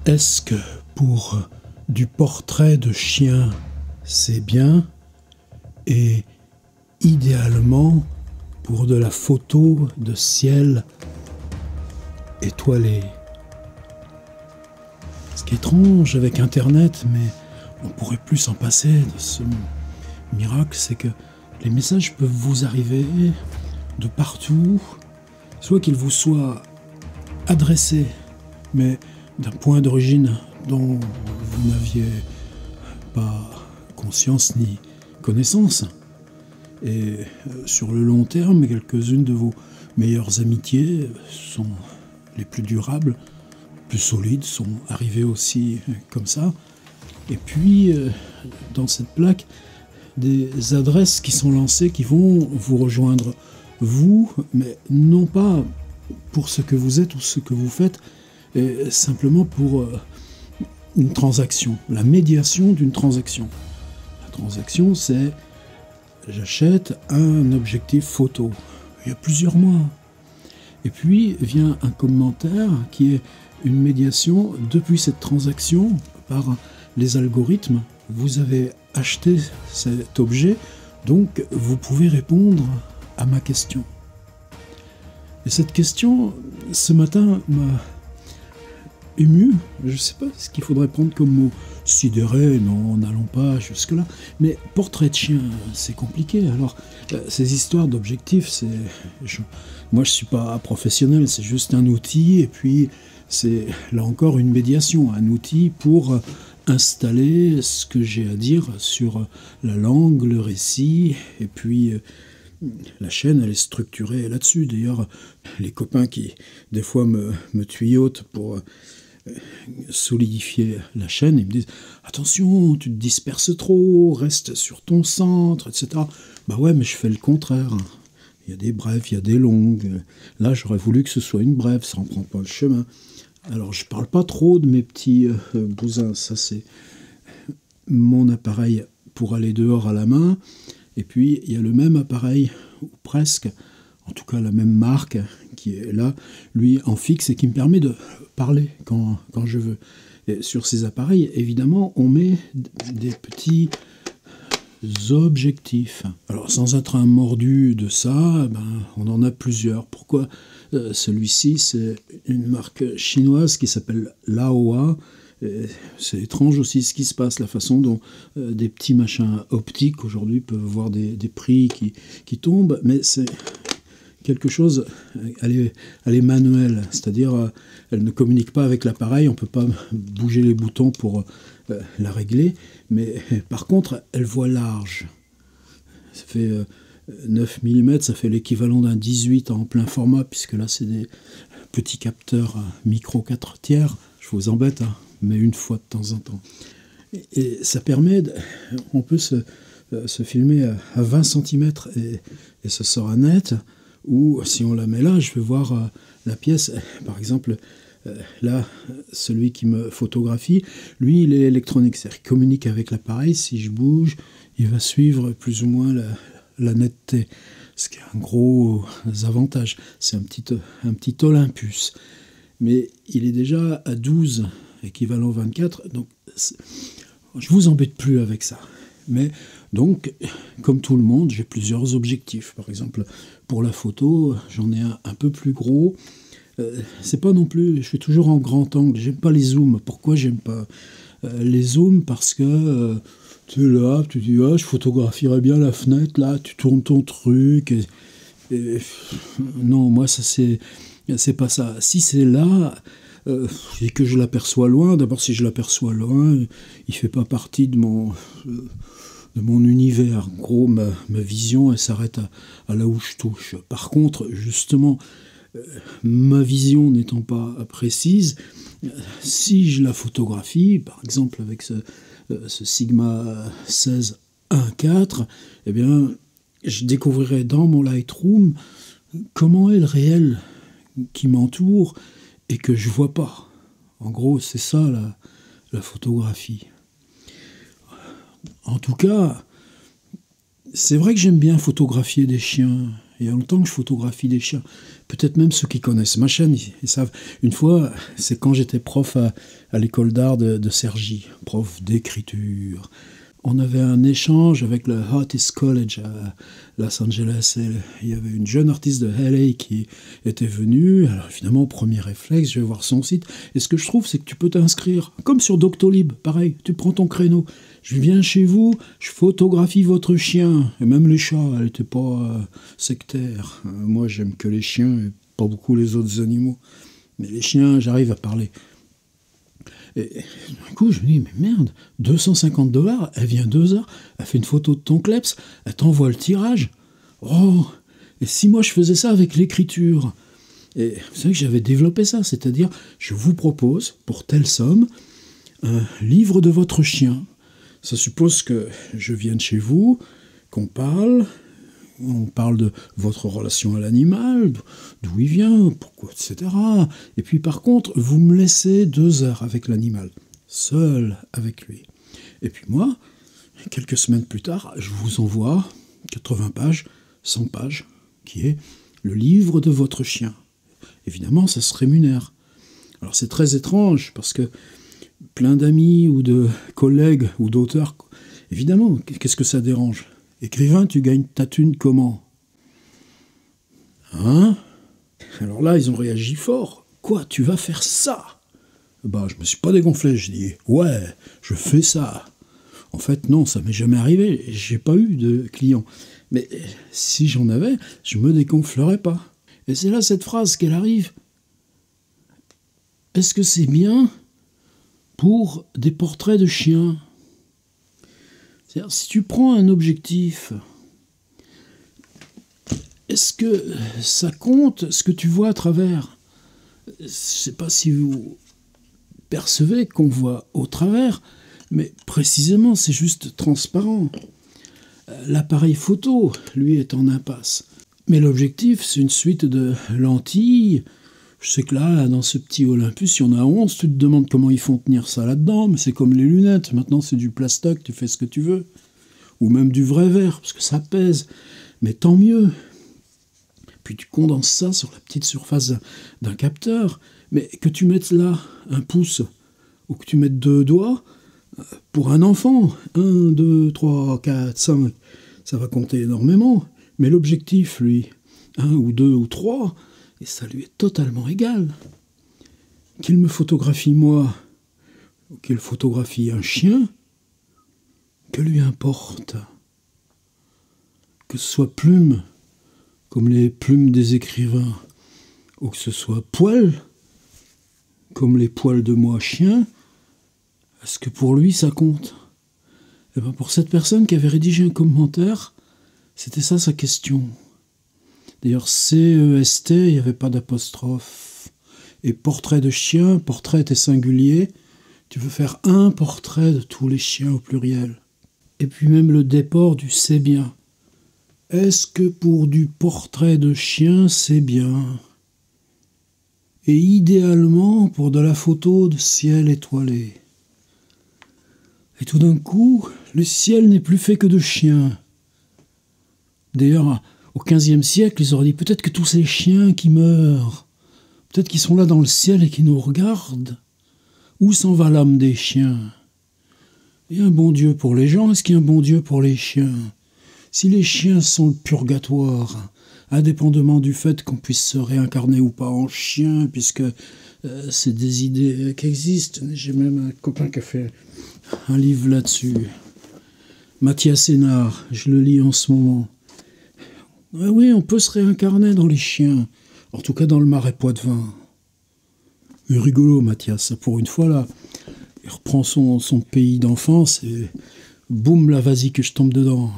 Est-ce que pour du portrait de chien, c'est bien? Et idéalement, pour de la photo de ciel étoilé. Ce qui est étrange avec Internet, mais on pourrait plus s'en passer de ce miracle, c'est que les messages peuvent vous arriver de partout, soit qu'ils vous soient adressés, mais d'un point d'origine dont vous n'aviez pas conscience ni connaissance. Et sur le long terme, quelques-unes de vos meilleures amitiés sont les plus durables, plus solides, sont arrivées aussi comme ça. Et puis, dans cette plaque, des adresses qui sont lancées, qui vont vous rejoindre, vous, mais non pas pour ce que vous êtes ou ce que vous faites, et simplement pour une transaction, la médiation d'une transaction. La transaction, c'est j'achète un objectif photo. Il y a plusieurs mois. Et puis vient un commentaire qui est une médiation depuis cette transaction par les algorithmes. Vous avez acheté cet objet, donc vous pouvez répondre à ma question. Et cette question, ce matin, m'a ému. Je ne sais pas ce qu'il faudrait prendre comme mot. Sidéré, non, n'allons pas jusque-là. Mais portrait de chien, c'est compliqué. Alors, ces histoires d'objectifs, moi, je ne suis pas professionnel, c'est juste un outil. Et puis, c'est là encore une médiation, un outil pour installer ce que j'ai à dire sur la langue, le récit. Et puis, la chaîne, elle est structurée là-dessus. D'ailleurs, les copains qui, des fois, me tuyautent pour solidifier la chaîne, ils me disent « Attention, tu te disperses trop, reste sur ton centre, etc. » Bah ouais, mais je fais le contraire. Il y a des brèves, il y a des longues. Là, j'aurais voulu que ce soit une brève, ça en prend pas le chemin. Alors, je parle pas trop de mes petits bousins. Ça, c'est mon appareil pour aller dehors à la main. Et puis, il y a le même appareil, ou presque, en tout cas la même marque, qui est là, lui, en fixe, et qui me permet de parler quand je veux. Et sur ces appareils, évidemment, on met des petits objectifs. Alors, sans être un mordu de ça, on en a plusieurs. Pourquoi celui-ci, c'est une marque chinoise qui s'appelle Laowa. C'est étrange aussi ce qui se passe, la façon dont des petits machins optiques aujourd'hui peuvent voir des prix qui tombent, mais c'est quelque chose, elle est manuelle, c'est-à-dire elle ne communique pas avec l'appareil, on ne peut pas bouger les boutons pour la régler, mais par contre, elle voit large. Ça fait 9 mm, ça fait l'équivalent d'un 18 en plein format, puisque là, c'est des petits capteurs micro 4 tiers. Je vous embête, hein, mais une fois de temps en temps. Et ça permet, on peut se filmer à 20 cm et ce sera net, ou si on la met là, je vais voir la pièce, par exemple, là, celui qui me photographie, lui, il est électronique, c'est-à-dire qu'il communique avec l'appareil, si je bouge, il va suivre plus ou moins la netteté, ce qui est un gros avantage, c'est un petit Olympus, mais il est déjà à 12, équivalent 24, donc je vous embête plus avec ça. Mais donc, comme tout le monde, j'ai plusieurs objectifs. Par exemple, pour la photo, j'en ai un peu plus gros. C'est pas non plus, je suis toujours en grand angle. J'aime pas les zooms. Pourquoi j'aime pas les zooms? Parce que tu es là, tu dis je photographierais bien la fenêtre. Là, tu tournes ton truc. Non, moi ça c'est pas ça. Si c'est là. Et que je l'aperçois loin, d'abord si je l'aperçois loin, il fait pas partie de mon univers. En gros, ma vision, elle s'arrête à là où je touche. Par contre, justement, ma vision n'étant pas précise, si je la photographie, par exemple avec ce Sigma 16 1.4, eh bien, je découvrirai dans mon Lightroom comment est le réel qui m'entoure et que je vois pas. En gros, c'est ça la photographie. En tout cas, c'est vrai que j'aime bien photographier des chiens. Il y a longtemps que je photographie des chiens. Peut-être même ceux qui connaissent ma chaîne, ils savent. Une fois, c'est quand j'étais prof à l'école d'art de Cergy, prof d'écriture. On avait un échange avec le Artist College à Los Angeles. Et il y avait une jeune artiste de LA qui était venue. Alors évidemment, premier réflexe, je vais voir son site. Et ce que je trouve, c'est que tu peux t'inscrire, comme sur Doctolib, pareil, tu prends ton créneau. Je viens chez vous, je photographie votre chien. Et même les chats, elle n'était pas sectaire. Moi, j'aime que les chiens et pas beaucoup les autres animaux. Mais les chiens, j'arrive à parler. Et du coup, je me dis, mais merde, $250, elle vient 2 heures, elle fait une photo de ton kleps, elle t'envoie le tirage. Oh, et si moi je faisais ça avec l'écriture? Et vous savez que j'avais développé ça, c'est-à-dire, je vous propose, pour telle somme, un livre de votre chien. Ça suppose que je vienne chez vous, qu'on parle... On parle de votre relation à l'animal, d'où il vient, pourquoi, etc. Et puis par contre, vous me laissez 2 heures avec l'animal, seul avec lui. Et puis moi, quelques semaines plus tard, je vous envoie 80 pages, 100 pages, qui est le livre de votre chien. Évidemment, ça se rémunère. Alors c'est très étrange, parce que plein d'amis ou de collègues ou d'auteurs, évidemment, qu'est-ce que ça dérange ? Écrivain, tu gagnes ta thune comment? Hein? Alors là, ils ont réagi fort. Quoi, tu vas faire ça? Bah, je me suis pas dégonflé, je dis, ouais, je fais ça. En fait, non, ça m'est jamais arrivé, j'ai pas eu de clients. Mais si j'en avais, je me dégonflerais pas. Et c'est là cette phrase qu'elle arrive. Est-ce que c'est bien pour des portraits de chiens? C'est-à-dire, si tu prends un objectif, est-ce que ça compte ce que tu vois à travers? Je ne sais pas si vous percevez qu'on voit au travers, mais précisément, c'est juste transparent. L'appareil photo, lui, est en impasse. Mais l'objectif, c'est une suite de lentilles. Je sais que là, dans ce petit Olympus, il y en a 11, tu te demandes comment ils font tenir ça là-dedans, mais c'est comme les lunettes, maintenant c'est du plastoc, tu fais ce que tu veux. Ou même du vrai verre, parce que ça pèse, mais tant mieux. Puis tu condenses ça sur la petite surface d'un capteur, mais que tu mettes là un pouce, ou que tu mettes 2 doigts, pour un enfant, 1, 2, 3, 4, 5, ça va compter énormément, mais l'objectif, lui, 1 ou 2 ou 3, et ça lui est totalement égal. Qu'il me photographie moi, ou qu'il photographie un chien, que lui importe. Que ce soit plume, comme les plumes des écrivains, ou que ce soit poil, comme les poils de moi chien, est-ce que pour lui ça compte? Et bien pour cette personne qui avait rédigé un commentaire, c'était ça sa question. D'ailleurs, CEST, il n'y avait pas d'apostrophe. Et portrait de chien, portrait était singulier. Tu veux faire un portrait de tous les chiens au pluriel. Et puis même le déport du c'est bien. Est-ce que pour du portrait de chien, c'est bien? Et idéalement pour de la photo de ciel étoilé. Et tout d'un coup, le ciel n'est plus fait que de chiens. D'ailleurs, au XVe siècle, ils auraient dit peut-être que tous ces chiens qui meurent, peut-être qu'ils sont là dans le ciel et qui nous regardent. Où s'en va l'âme des chiens? Il y a un bon Dieu pour les gens, est-ce qu'il y a un bon Dieu pour les chiens? Si les chiens sont le purgatoire, indépendamment du fait qu'on puisse se réincarner ou pas en chien, puisque c'est des idées qui existent. J'ai même un copain qui a fait un livre là-dessus. Mathias Hénard, je le lis en ce moment. Oui, on peut se réincarner dans les chiens, en tout cas dans le marais Poitevin. Il est rigolo, Mathias, pour une fois, là, il reprend son pays d'enfance et boum, là, vas-y que je tombe dedans.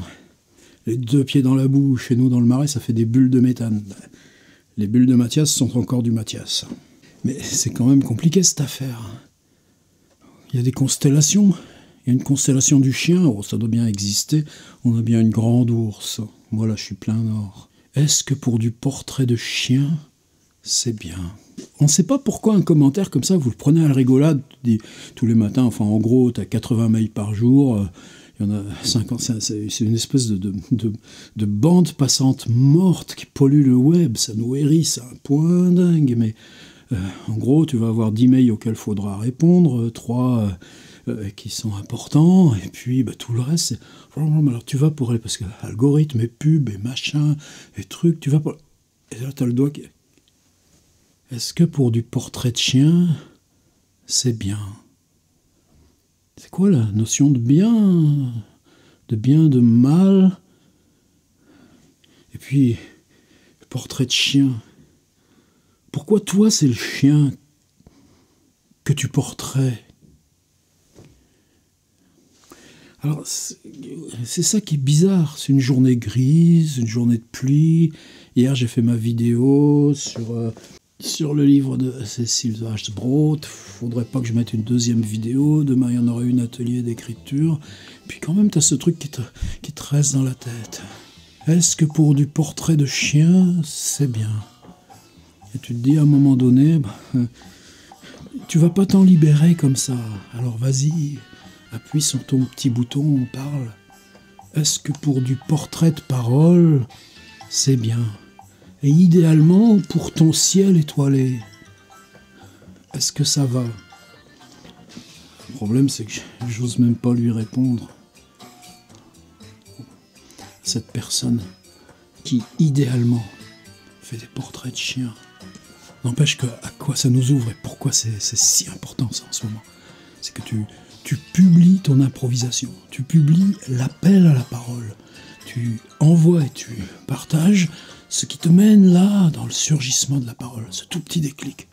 Les 2 pieds dans la boue, chez nous, dans le marais, ça fait des bulles de méthane. Les bulles de Mathias sont encore du Mathias. Mais c'est quand même compliqué, cette affaire. Il y a des constellations. Il y a une constellation du chien, oh, ça doit bien exister. On a bien une grande ours. Moi, là, je suis plein nord. Est-ce que pour du portrait de chien, c'est bien? On ne sait pas pourquoi un commentaire comme ça, vous le prenez à la rigolade tous les matins. Enfin, en gros, tu as 80 mails par jour. Il y en a 50, c'est une espèce de bande passante morte qui pollue le web, ça nous hérisse à un point dingue, mais en gros, tu vas avoir 10 mails auxquels il faudra répondre, 3 qui sont importants, et puis tout le reste, c'est... Alors tu vas pour aller, parce que algorithme et pub et machin, et trucs, tu vas pour... Et là, tu as le doigt qui... Est-ce que pour du portrait de chien, c'est bien? C'est quoi la notion de bien, de mal? Et puis, le portrait de chien. Pourquoi toi, c'est le chien que tu porterais? Alors, c'est ça qui est bizarre. C'est une journée grise, une journée de pluie. Hier, j'ai fait ma vidéo sur le livre de Cécile Ashbrot. Faudrait pas que je mette une deuxième vidéo. Demain, il y en aura une atelier d'écriture. Puis quand même, tu as ce truc qui te reste dans la tête. Est-ce que pour du portrait de chien, c'est bien? Et tu te dis à un moment donné, tu vas pas t'en libérer comme ça. Alors vas-y, appuie sur ton petit bouton, on parle. Est-ce que pour du portrait de parole, c'est bien? Et idéalement, pour ton ciel étoilé, est-ce que ça va? Le problème, c'est que j'ose même pas lui répondre. Cette personne qui, idéalement, fait des portraits de chiens. N'empêche que à quoi ça nous ouvre et pourquoi c'est si important ça en ce moment. C'est que tu publies ton improvisation, tu publies l'appel à la parole, tu envoies et tu partages ce qui te mène là, dans le surgissement de la parole, ce tout petit déclic.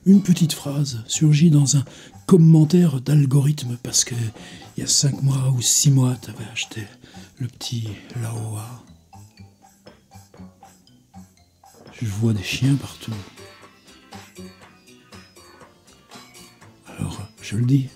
Une petite phrase surgit dans un commentaire d'algorithme parce que il y a 5 mois ou 6 mois, tu avais acheté le petit Laowa. Je vois des chiens partout. Alors, je le dis,